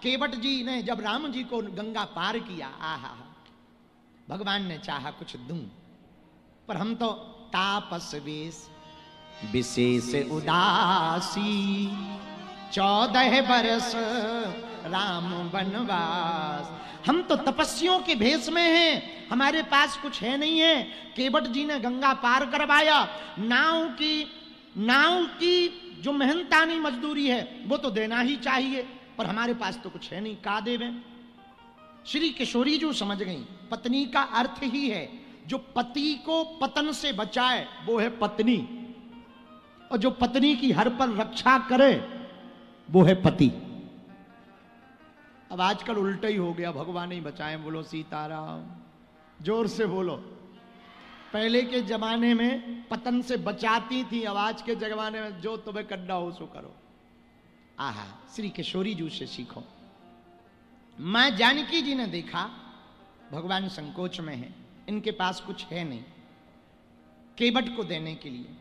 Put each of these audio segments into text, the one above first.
केवट जी ने जब राम जी को गंगा पार किया, आहा, भगवान ने चाहा कुछ दूं, पर हम तो तापस वेश विशेष उदासी, 14 बरस राम वनवास। हम तो तपस्वियों के भेष में हैं, हमारे पास कुछ है नहीं है। केवट जी ने गंगा पार करवाया, नाव की जो मेहनतानी मजदूरी है वो तो देना ही चाहिए, पर हमारे पास तो कुछ है नहीं, का देवें। श्री किशोरी जो समझ गई, पत्नी का अर्थ ही है जो पति को पतन से बचाए वो है पत्नी, और जो पत्नी की हर पल रक्षा करे वो है पति। अब आजकल उल्टा ही हो गया, भगवान ही बचाए। बोलो सीताराम, जोर से बोलो। पहले के जमाने में पतन से बचाती थी, अब आज के जमाने में जो तुम्हें करना हो सो करो। आहा, श्री किशोरी जी से सीखो। मां जानकी जी ने देखा भगवान संकोच में है, इनके पास कुछ है नहीं केवट को देने के लिए।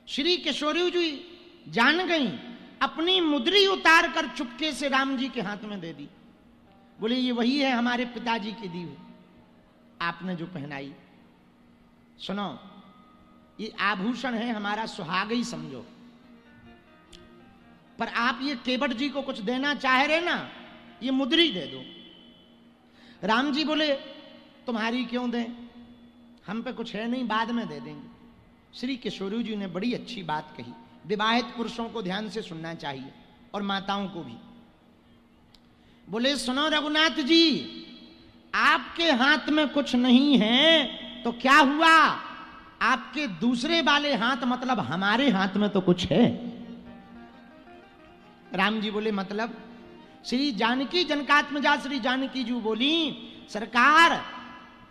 श्री किशोरी जी जान गई, अपनी मुद्री उतार कर चुपके से राम जी के हाथ में दे दी। बोले ये वही है हमारे पिताजी की दी हुई, आपने जो पहनाई। सुनो, ये आभूषण है हमारा, सुहागी समझो, पर आप ये केवट जी को कुछ देना चाह रहे ना, ये मुद्री दे दो। राम जी बोले तुम्हारी क्यों दें, हम पे कुछ है नहीं, बाद में दे देंगे। श्री किशोरी जी ने बड़ी अच्छी बात कही। विवाहित पुरुषों को ध्यान से सुनना चाहिए और माताओं को भी। बोले सुनो रघुनाथ जी, आपके हाथ में कुछ नहीं है तो क्या हुआ, आपके दूसरे वाले हाथ मतलब हमारे हाथ में तो कुछ है। राम जी बोले मतलब। श्री जानकी जनकात्मजा श्री जानकी जी बोली सरकार,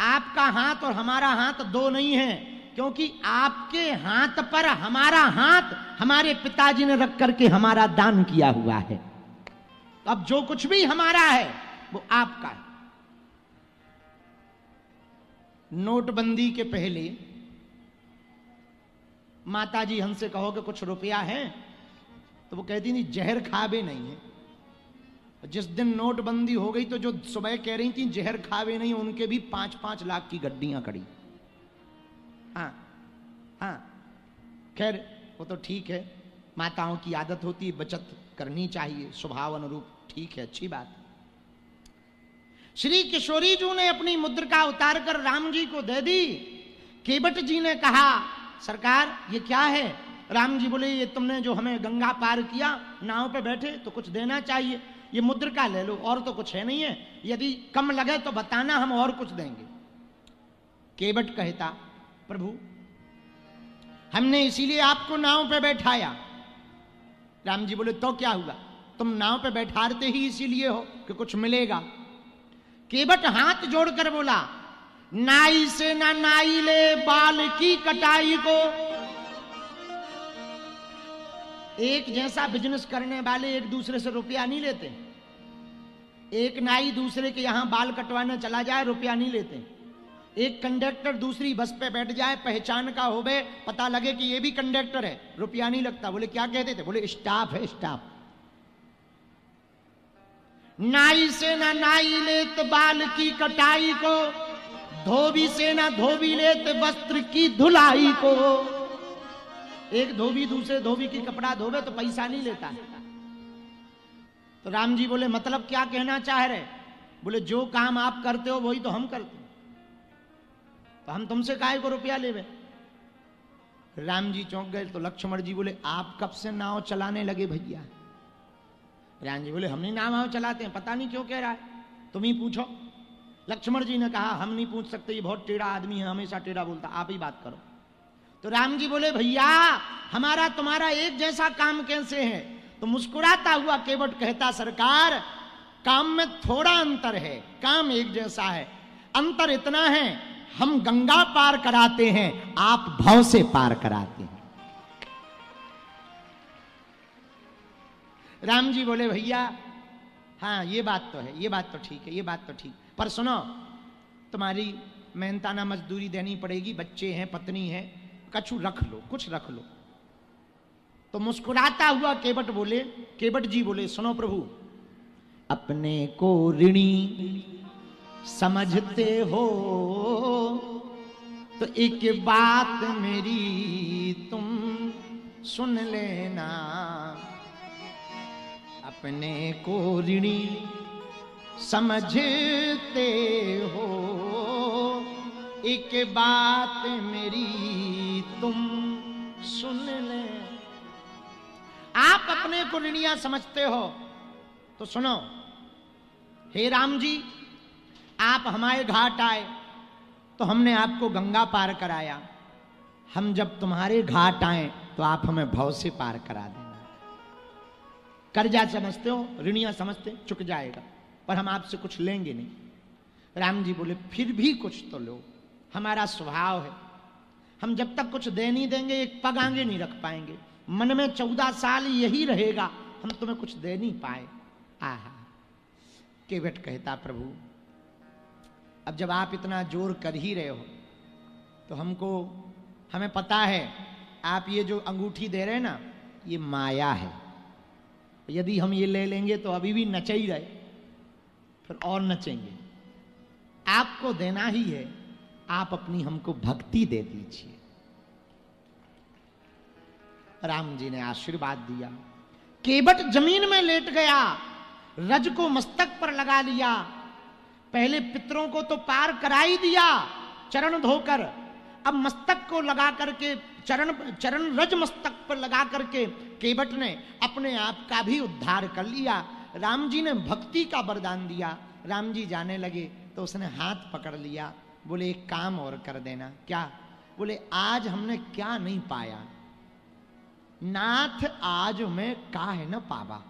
आपका हाथ और हमारा हाथ दो नहीं है, क्योंकि आपके हाथ पर हमारा हाथ हमारे पिताजी ने रख करके हमारा दान किया हुआ है। अब जो कुछ भी हमारा है वो आपका है। नोटबंदी के पहले माताजी हमसे कहो कि कुछ रुपया है, तो वो कहती नहीं जहर खावे नहीं है। जिस दिन नोटबंदी हो गई तो जो सुबह कह रही थी जहर खावे नहीं, उनके भी 5-5 लाख की गड्डियां कड़ी। हाँ हाँ, खैर वो तो ठीक है, माताओं की आदत होती है, बचत करनी चाहिए स्वभाव अनुरूप, ठीक है, अच्छी बात। श्री किशोरी जी ने अपनी मुद्रिका उतार कर राम जी को दे दी। केवट जी ने कहा सरकार ये क्या है। राम जी बोले ये तुमने जो हमें गंगा पार किया, नाव पे बैठे तो कुछ देना चाहिए, ये मुद्रिका ले लो, और तो कुछ है नहीं है, यदि कम लगे तो बताना, हम और कुछ देंगे। केवट कहता प्रभु हमने इसीलिए आपको नाव पे बैठाया। राम जी बोले तो क्या हुआ, तुम नाव पे बैठाते ही इसीलिए हो कि कुछ मिलेगा। केवट हाथ जोड़कर बोला नाई से ना नाई ले बाल की कटाई को। एक जैसा बिजनेस करने वाले एक दूसरे से रुपया नहीं लेते। एक नाई दूसरे के यहां बाल कटवाने चला जाए रुपया नहीं लेते। एक कंडक्टर दूसरी बस पे बैठ जाए, पहचान का होवे, पता लगे कि ये भी कंडक्टर है, रुपया नहीं लगता। बोले क्या कहते थे, बोले स्टाफ है स्टाफ। नाई से ना नाई लेत बाल की कटाई को, धोबी से ना धोबी लेत वस्त्र की धुलाई को। एक धोबी दूसरे धोबी की कपड़ा धोवे तो पैसा नहीं लेता। तो राम जी बोले मतलब क्या कहना चाह रहे। बोले जो काम आप करते हो वही तो हम करते हैं, तो हम तुमसे काहे को रुपया लेवे। राम जी चौंक गए। तो लक्ष्मण जी बोले आप कब से नाव चलाने लगे भैया। राम जी बोले हम नहीं नाव चलाते हैं, पता नहीं क्यों कह रहा है, तुम ही पूछो। लक्ष्मण जी ने कहा हम नहीं पूछ सकते, ये बहुत टेढ़ा आदमी है, हमेशा टेढ़ा बोलता, आप ही बात करो। तो राम जी बोले भैया हमारा तुम्हारा एक जैसा काम कैसे है। तो मुस्कुराता हुआ केवट कहता सरकार काम में थोड़ा अंतर है, काम एक जैसा है। अंतर इतना है हम गंगा पार कराते हैं, आप भव से पार कराते हैं। राम जी बोले भैया हाँ ये बात तो है, ये बात तो ठीक है, ये बात तो ठीक, पर सुनो तुम्हारी मेहनताना मजदूरी देनी पड़ेगी, बच्चे हैं पत्नी है, कछु रख लो, कुछ रख लो। तो मुस्कुराता हुआ केवट जी बोले सुनो प्रभु अपने को ऋणी समझते हो तो एक बात मेरी तुम सुन लेना। अपने को ऋणी समझते हो एक बात मेरी तुम सुन ले। आप अपने को ऋणिया समझते हो तो सुनो, हे राम जी, आप हमारे घाट आए तो हमने आपको गंगा पार कराया। हम जब तुम्हारे घाट आए तो आप हमें भव से पार करा देना। कर्जा समझते हो, ऋणिया समझते, चुक जाएगा, पर हम आपसे कुछ लेंगे नहीं। राम जी बोले फिर भी कुछ तो लो, हमारा स्वभाव है, हम जब तक कुछ दे नहीं देंगे एक पग आगे नहीं रख पाएंगे। मन में 14 साल यही रहेगा, हम तुम्हें कुछ दे नहीं पाए। आहा, केवट कहता प्रभु अब जब आप इतना जोर कर ही रहे हो तो हमें पता है आप ये जो अंगूठी दे रहे हैं ना, ये माया है। यदि हम ये ले लेंगे तो अभी भी नचे ही रहे, फिर और नचेंगे। आपको देना ही है, आप अपनी हमको भक्ति दे दीजिए। राम जी ने आशीर्वाद दिया। केवट जमीन में लेट गया, रज को मस्तक पर लगा लिया। पहले पितरों को तो पार करा ही दिया चरण धोकर, अब मस्तक को लगा करके चरण रज मस्तक पर लगा करके केवट ने अपने आप का भी उद्धार कर लिया। राम जी ने भक्ति का वरदान दिया। राम जी जाने लगे तो उसने हाथ पकड़ लिया, बोले एक काम और कर देना। क्या? बोले आज हमने क्या नहीं पाया नाथ, आज मैं काहे न पावा।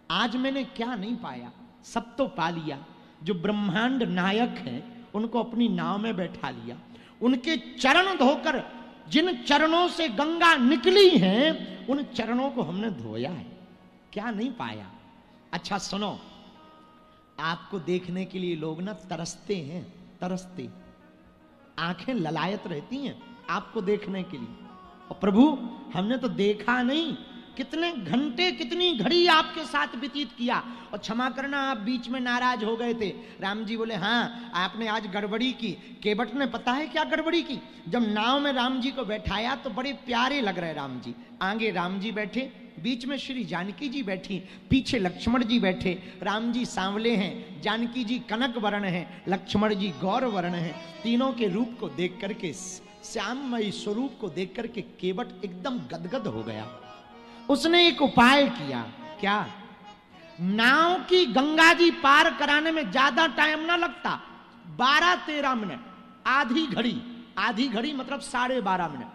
आज मैंने क्या नहीं पाया, सब तो पा लिया। जो ब्रह्मांड नायक हैं उनको अपनी नाव में बैठा लिया, उनके चरण धोकर, जिन चरणों से गंगा निकली हैं उन चरणों को हमने धोया है। क्या नहीं पाया? अच्छा सुनो, आपको देखने के लिए लोग ना तरसते हैं, तरसते, आंखें ललायत रहती हैं आपको देखने के लिए। और प्रभु हमने तो देखा नहीं, कितने घंटे कितनी घड़ी आपके साथ व्यतीत किया। और क्षमा करना आप बीच में नाराज हो गए थे। राम जी बोले हाँ आपने आज गड़बड़ी की। केवट ने पता है क्या गड़बड़ी की? जब नाव में राम जी को बैठाया तो बड़े प्यारे लग रहे राम जी। आगे राम जी बैठे, बीच में श्री जानकी जी बैठी, पीछे लक्ष्मण जी बैठे। राम जी सांवले हैं, जानकी जी कनक वर्ण हैं, लक्ष्मण जी गौर वर्ण हैं। तीनों के रूप को देख करके, श्याममयी स्वरूप को देख करके केवट एकदम गदगद हो गया। उसने एक उपाय किया। क्या? नाव की गंगा जी पार कराने में ज्यादा टाइम ना लगता, 12-13 मिनट, आधी घड़ी मतलब 12.5 मिनट,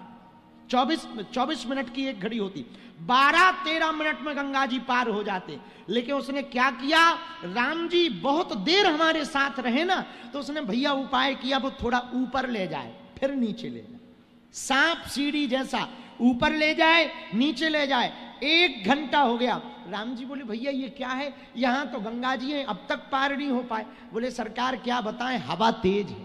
24 मिनट की एक घड़ी होती, 12-13 मिनट में गंगा जी पार हो जाते। लेकिन उसने क्या किया, राम जी बहुत देर हमारे साथ रहे ना, तो उसने भैया उपाय किया, वो थोड़ा ऊपर ले जाए फिर नीचे ले जाए, सांप सीढ़ी जैसा ऊपर ले जाए नीचे ले जाए। 1 घंटा हो गया। राम जी बोले भैया ये क्या है, यहां तो गंगा जी हैं, अब तक पार नहीं हो पाए। बोले सरकार क्या बताएं, हवा तेज है,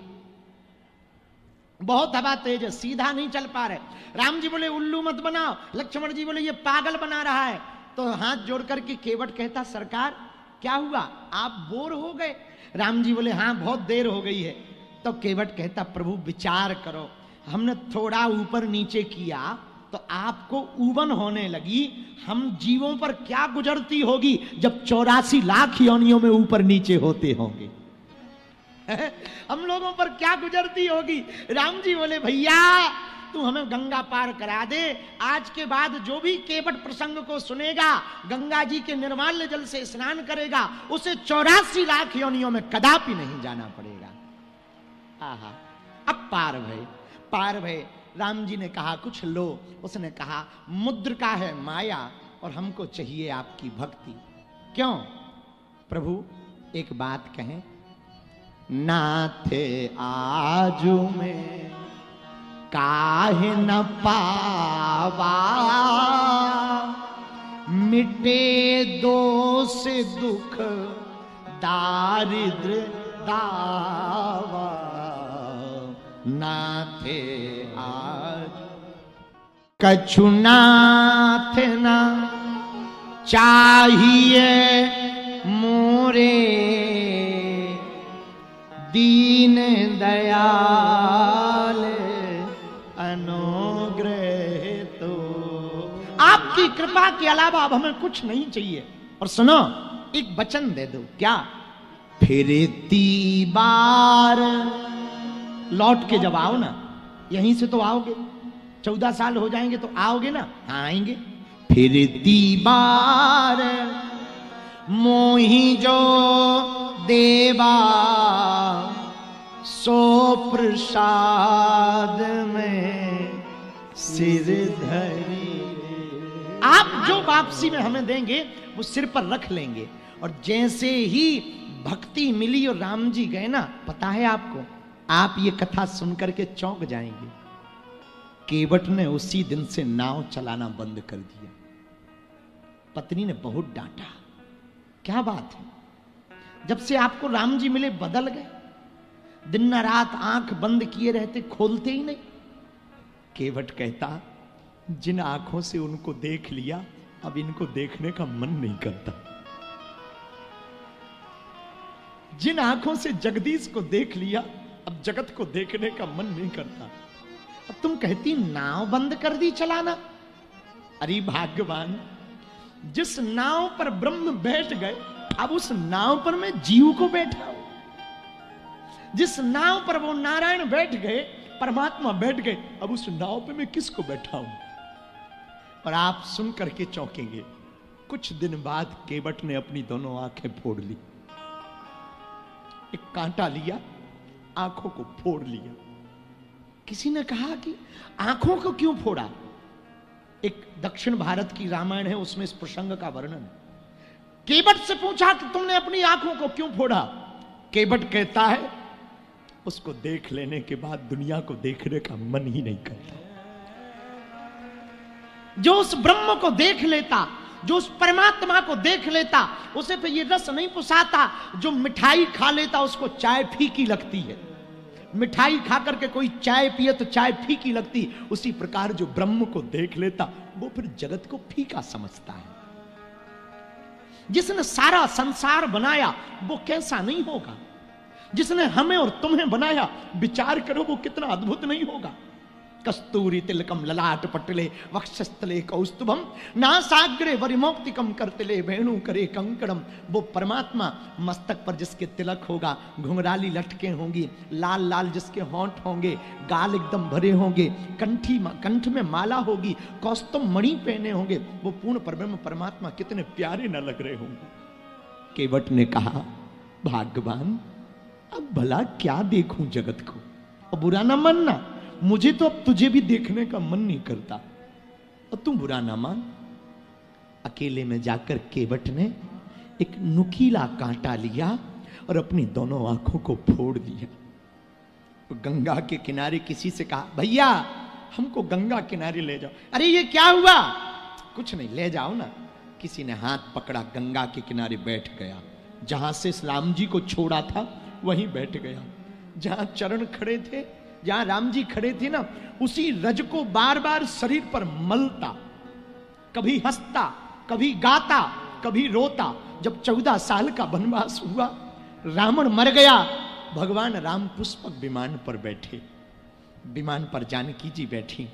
बहुत हवा तेज है, सीधा नहीं चल पा रहे। राम जी बोले उल्लू मत बनाओ, लक्ष्मण जी बोले ये पागल बना रहा है। तो हाथ जोड़ करके केवट कहता सरकार क्या हुआ, आप बोर हो गए? राम जी बोले हाँ बहुत देर हो गई है। तो केवट कहता प्रभु विचार करो, हमने थोड़ा ऊपर नीचे किया तो आपको उबन होने लगी, हम जीवों पर क्या गुजरती होगी जब 84 लाख योनियों में ऊपर नीचे होते होंगे। हम लोगों पर क्या गुजरती होगी। राम जी बोले भैया तू हमें गंगा पार करा दे, आज के बाद जो भी केवट प्रसंग को सुनेगा, गंगा जी के निर्मल जल से स्नान करेगा, उसे 84 लाख योनियों में कदापि नहीं जाना पड़ेगा। आहा, अब पार भय। राम जी ने कहा कुछ लो, उसने कहा मुद्रिका है माया और हमको चाहिए आपकी भक्ति। क्यों? प्रभु एक बात कहें, नाथे आजू में काहे न पावा, मिटे दोष दुख दारिद्र दावा। नाथे आज कछु नाथ ना चाहिए मोर मोरे दीन दयाल अनुग्रह तो। आपकी कृपा के अलावा अब हमें कुछ नहीं चाहिए। और सुनो, एक वचन दे दो। क्या? फिरती बार लौट के जब आओ ना, यहीं से तो आओगे, 14 साल हो जाएंगे तो आओगे ना? हाँ आएंगे। फिरती बार मोही जो देवा सो प्रसाद में सिर धरी। आप जो वापसी में हमें देंगे वो सिर पर रख लेंगे। और जैसे ही भक्ति मिली और राम जी गए ना, पता है आपको, आप ये कथा सुनकर के चौंक जाएंगे। केवट ने उसी दिन से नाव चलाना बंद कर दिया। पत्नी ने बहुत डांटा। क्या बात है, जब से आपको राम जी मिले बदल गए, दिन न रात आंख बंद किए रहते, खोलते ही नहीं। केवट कहता, जिन आंखों से उनको देख लिया अब इनको देखने का मन नहीं करता। जिन आंखों से जगदीश को देख लिया अब जगत को देखने का मन नहीं करता। अब तुम कहती नाव बंद कर दी चलाना। अरे भाग्यवान, जिस नाव पर ब्रह्म बैठ गए अब उस नाव पर मैं जीव को बैठा हूं। जिस नाव पर वो नारायण बैठ गए, परमात्मा बैठ गए, अब उस नाव पे मैं किसको बैठा हूं? और आप सुन करके चौंकेंगे। कुछ दिन बाद केवट ने अपनी दोनों आंखें फोड़ ली। एक कांटा लिया, आंखों को फोड़ लिया। किसी ने कहा कि आंखों को क्यों फोड़ा? एक दक्षिण भारत की रामायण है, उसमें इस प्रसंग का वर्णन है। केवट से पूछा कि तुमने अपनी आंखों को क्यों फोड़ा? केवट कहता है, उसको देख लेने के बाद दुनिया को देखने का मन ही नहीं करता। जो उस ब्रह्म को देख लेता, जो उस परमात्मा को देख लेता, उसे पे ये रस नहीं पुसाता। जो मिठाई खा लेता उसको चाय फीकी लगती है। मिठाई खा करके कोई चाय पिए तो चाय फीकी लगती। उसी प्रकार जो ब्रह्म को देख लेता वो फिर जगत को फीका समझता है। जिसने सारा संसार बनाया वो कैसा नहीं होगा? जिसने हमें और तुम्हें बनाया, विचार करो वो कितना अद्भुत नहीं होगा? कस्तूरी तिलकम ललाट पटले वक्षस्थले कौस्तुभम नासाग्रे वरिमोक्तिकम करतले वेणु करे कंकड़म। वो परमात्मा मस्तक पर जिसके तिलक होगा, घुंघराली लटकें होंगी, लाल लाल जिसके होंठ होंगे, गाल एकदम भरे होंगे, कंठ में माला होगी, कौस्तुभ मणि पहने होंगे, वो पूर्ण परब्रह्म परमात्मा कितने प्यारे न लग रहे होंगे। केवट ने कहा, भाग्यवान, अब भला क्या देखूं जगत को? और बुरा ना मानना, मुझे तो अब तुझे भी देखने का मन नहीं करता, और तुम बुरा ना मान। अकेले में जाकर केवट ने एक नुकीला कांटा लिया और अपनी दोनों आंखों को फोड़ दिया। गंगा के किनारे किसी से कहा, भैया हमको गंगा किनारे ले जाओ। अरे ये क्या हुआ? कुछ नहीं, ले जाओ ना। किसी ने हाथ पकड़ा, गंगा के किनारे बैठ गया। जहां से राम जी को छोड़ा था वहीं बैठ गया। जहां चरण खड़े थे, जहां राम जी खड़े थे ना, उसी रज को बार बार शरीर पर मलता, कभी हंसता, कभी गाता, कभी रोता। जब 14 साल का वनवास हुआ, रावण मर गया, भगवान राम पुष्पक विमान पर बैठे। विमान पर जानकी जी बैठी।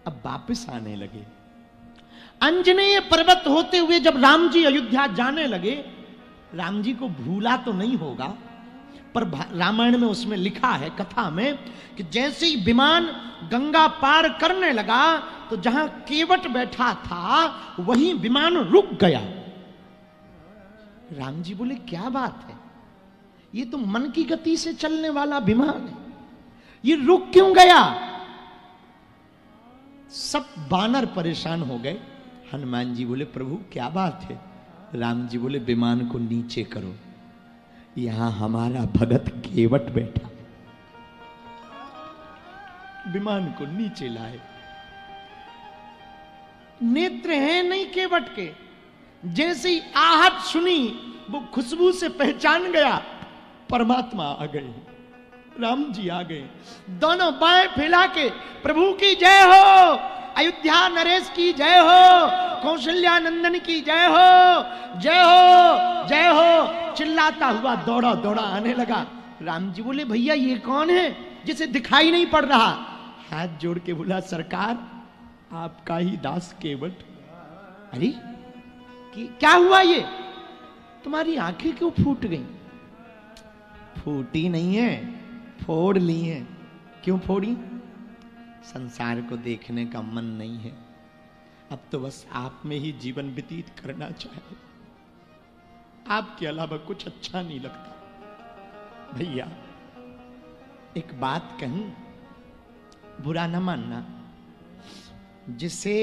अब वापस आने लगे। अंजनेय पर्वत होते हुए जब राम जी अयोध्या जाने लगे, राम जी को भूला तो नहीं होगा, पर रामायण में उसमें लिखा है, कथा में, कि जैसे ही विमान गंगा पार करने लगा तो जहां केवट बैठा था वहीं विमान रुक गया। राम जी बोले, क्या बात है, ये तो मन की गति से चलने वाला विमान है, ये रुक क्यों गया? सब बानर परेशान हो गए। हनुमान जी बोले, प्रभु क्या बात है? राम जी बोले, विमान को नीचे करो, यहां हमारा भगत केवट बैठा। विमान को नीचे लाए। नेत्र हैं नहीं केवट के। जैसे ही आहट सुनी, वो खुशबू से पहचान गया, परमात्मा आ गए, राम जी आ गए। दोनों बाएं फैला के, प्रभु की जय हो, अयोध्या नरेश की जय हो, कौशल्या नंदन की जय हो, जय हो, जय हो। चिल्लाता हुआ दौड़ा दौड़ा आने लगा। राम जी बोले भैया ये कौन है जिसे दिखाई नहीं पड़ रहा? हाथ जोड़ के बोला सरकार आपका ही दास केवट। अरे क्या हुआ ये? तुम्हारी आंखें क्यों फूट गई? फूटी नहीं है, फोड़ ली है। क्यों फोड़ी? संसार को देखने का मन नहीं है, अब तो बस आप में ही जीवन व्यतीत करना चाहे, आपके अलावा कुछ अच्छा नहीं लगता। भैया एक बात कहूं, बुरा न मानना, जिसे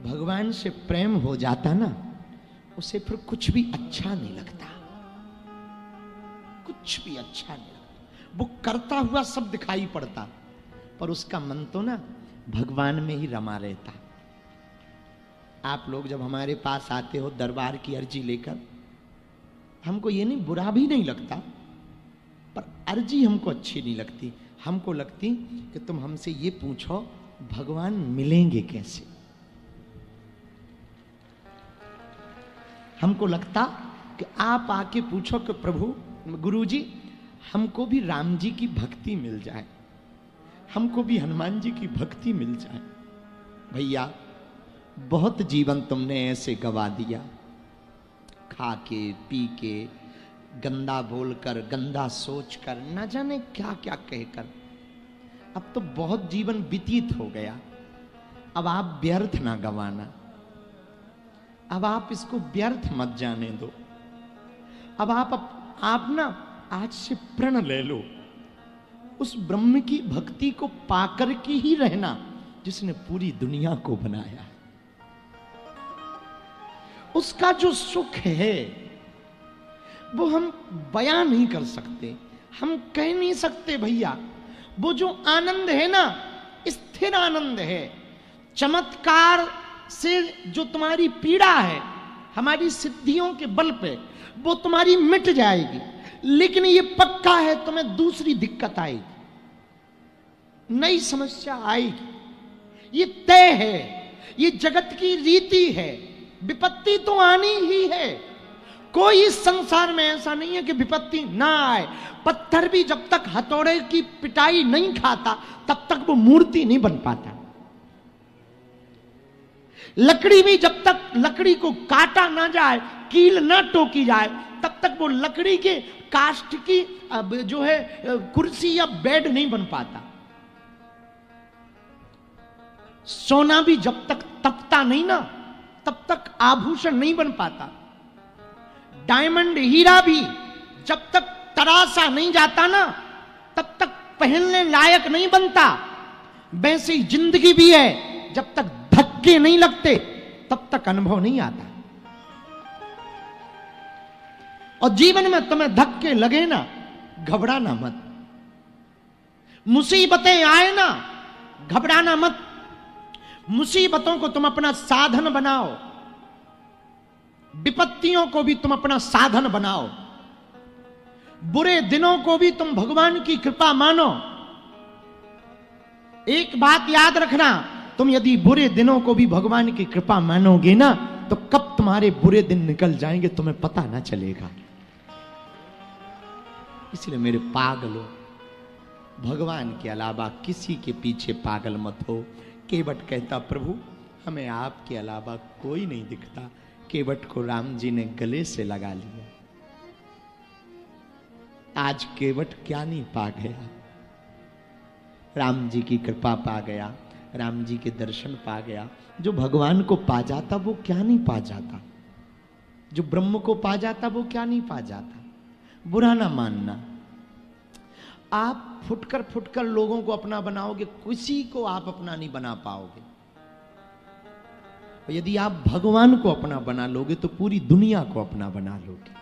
भगवान से प्रेम हो जाता ना, उसे फिर कुछ भी अच्छा नहीं लगता, कुछ भी अच्छा नहीं लगता। वो करता हुआ सब दिखाई पड़ता, पर उसका मन तो ना भगवान में ही रमा रहता। आप लोग जब हमारे पास आते हो दरबार की अर्जी लेकर, हमको ये नहीं, बुरा भी नहीं लगता, पर अर्जी हमको अच्छी नहीं लगती। हमको लगती कि तुम हमसे ये पूछो भगवान मिलेंगे कैसे। हमको लगता कि आप आके पूछो कि प्रभु गुरुजी हमको भी राम जी की भक्ति मिल जाए, हमको भी हनुमान जी की भक्ति मिल जाए। भैया बहुत जीवन तुमने ऐसे गवा दिया, खा के पी के, गंदा बोलकर, गंदा सोचकर, न जाने क्या क्या कहकर। अब तो बहुत जीवन व्यतीत हो गया, अब आप व्यर्थ ना गवाना, अब आप इसको व्यर्थ मत जाने दो। अब आप ना आज से प्रण ले लो, उस ब्रह्म की भक्ति को पाकर के ही रहना जिसने पूरी दुनिया को बनाया। उसका जो सुख है वो हम बयां नहीं कर सकते, हम कह नहीं सकते भैया। वो जो आनंद है ना, स्थिर आनंद है। चमत्कार से जो तुम्हारी पीड़ा है हमारी सिद्धियों के बल पे, वो तुम्हारी मिट जाएगी। लेकिन ये पक्का है तुम्हें दूसरी दिक्कत आएगी, नई समस्या आएगी, ये तय है, ये जगत की रीति है। विपत्ति तो आनी ही है, कोई इस संसार में ऐसा नहीं है कि विपत्ति ना आए। पत्थर भी जब तक हथौड़े की पिटाई नहीं खाता तब तक वो मूर्ति नहीं बन पाता। लकड़ी भी जब तक लकड़ी को काटा ना जाए, कील ना टोकी जाए, तब तक वो लकड़ी के काष्ठ की जो है कुर्सी या बेड नहीं बन पाता। सोना भी जब तक तपता नहीं ना, तब तक आभूषण नहीं बन पाता। डायमंड हीरा भी जब तक तरासा नहीं जाता ना, तब तक पहनने लायक नहीं बनता। वैसे ही जिंदगी भी है, जब तक धक्के नहीं लगते तब तक अनुभव नहीं आता। और जीवन में तुम्हें धक्के लगे ना, घबराना मत। मुसीबतें आए ना, घबराना मत। मुसीबतों को तुम अपना साधन बनाओ, विपत्तियों को भी तुम अपना साधन बनाओ, बुरे दिनों को भी तुम भगवान की कृपा मानो। एक बात याद रखना, तुम यदि बुरे दिनों को भी भगवान की कृपा मानोगे ना, तो कब तुम्हारे बुरे दिन निकल जाएंगे तुम्हें पता ना चलेगा। इसलिए मेरे पागलों, भगवान के अलावा किसी के पीछे पागल मत हो। केवट कहता प्रभु हमें आपके अलावा कोई नहीं दिखता। केवट को राम जी ने गले से लगा लिया। आज केवट क्या नहीं पा गया, राम जी की कृपा पा गया, राम जी के दर्शन पा गया। जो भगवान को पा जाता वो क्या नहीं पा जाता, जो ब्रह्म को पा जाता वो क्या नहीं पा जाता। बुरा ना मानना, आप फुटकर फुटकर लोगों को अपना बनाओगे, किसी को आप अपना नहीं बना पाओगे। यदि आप भगवान को अपना बना लोगे तो पूरी दुनिया को अपना बना लोगे।